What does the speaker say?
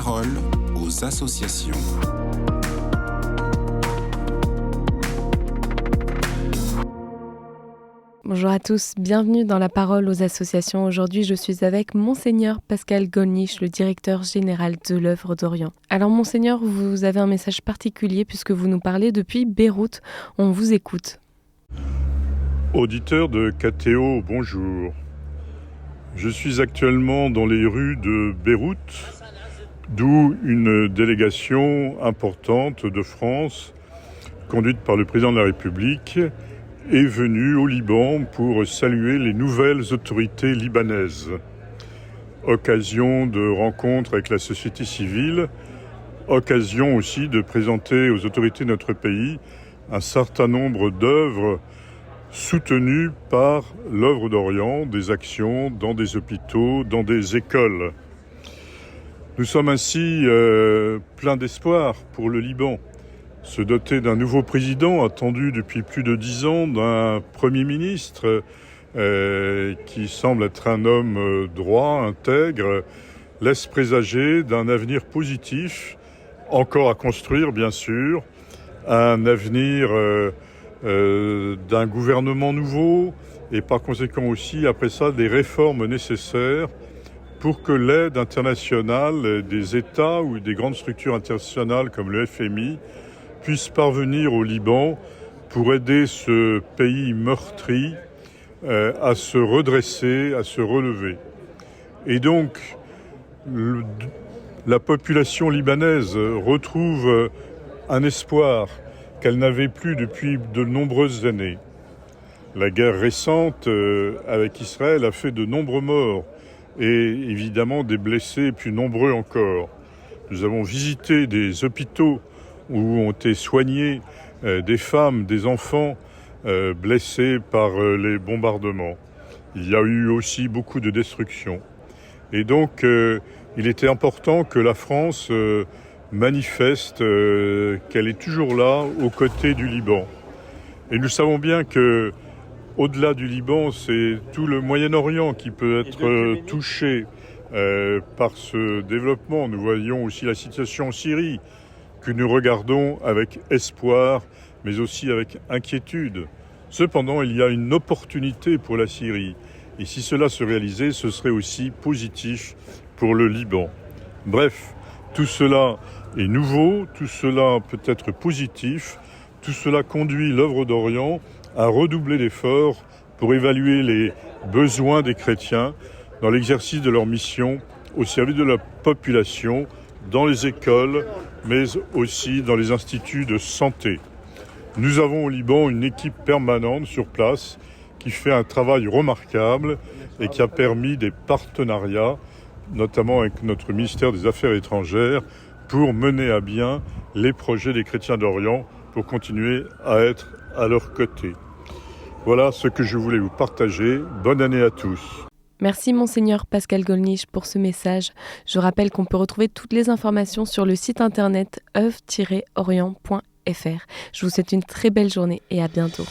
parole aux associations. Bonjour à tous, bienvenue dans la parole aux associations. Aujourd'hui, je suis avec Monseigneur Pascal Gollnisch, le directeur général de l'œuvre d'Orient. Alors Monseigneur, vous avez un message particulier puisque vous nous parlez depuis Beyrouth. On vous écoute. Auditeurs de KTO, bonjour. Je suis actuellement dans les rues de Beyrouth, d'où une délégation importante de France, conduite par le président de la République, est venue au Liban pour saluer les nouvelles autorités libanaises. Occasion de rencontre avec la société civile, occasion aussi de présenter aux autorités de notre pays un certain nombre d'œuvres soutenues par l'œuvre d'Orient, des actions dans des hôpitaux, dans des écoles. Nous sommes ainsi pleins d'espoir pour le Liban. Se doter d'un nouveau président attendu depuis plus de 10 ans, d'un Premier ministre qui semble être un homme droit, intègre, laisse présager d'un avenir positif, encore à construire bien sûr, un avenir d'un gouvernement nouveau et par conséquent aussi après ça des réformes nécessaires pour que l'aide internationale des États ou des grandes structures internationales comme le FMI puisse parvenir au Liban pour aider ce pays meurtri à se redresser, à se relever. Et donc, la population libanaise retrouve un espoir qu'elle n'avait plus depuis de nombreuses années. La guerre récente avec Israël a fait de nombreux morts et évidemment des blessés plus nombreux encore. Nous avons visité des hôpitaux où ont été soignés des femmes, des enfants blessés par les bombardements. Il y a eu aussi beaucoup de destruction. Et donc, il était important que la France manifeste qu'elle est toujours là aux côtés du Liban. Et nous savons bien que, au-delà du Liban, c'est tout le Moyen-Orient qui peut être touché par ce développement. Nous voyons aussi la situation en Syrie, que nous regardons avec espoir, mais aussi avec inquiétude. Cependant, il y a une opportunité pour la Syrie. Et si cela se réalisait, ce serait aussi positif pour le Liban. Bref, tout cela est nouveau, tout cela peut être positif, tout cela conduit l'œuvre d'Orient à redoubler d'efforts pour évaluer les besoins des chrétiens dans l'exercice de leur mission au service de la population, dans les écoles, mais aussi dans les instituts de santé. Nous avons au Liban une équipe permanente sur place qui fait un travail remarquable et qui a permis des partenariats, notamment avec notre ministère des Affaires étrangères, pour mener à bien les projets des chrétiens d'Orient, pour continuer à être à leur côté. Voilà ce que je voulais vous partager. Bonne année à tous. Merci Monseigneur Pascal Gollnisch pour ce message. Je rappelle qu'on peut retrouver toutes les informations sur le site internet oeuvre-orient.fr. Je vous souhaite une très belle journée et à bientôt.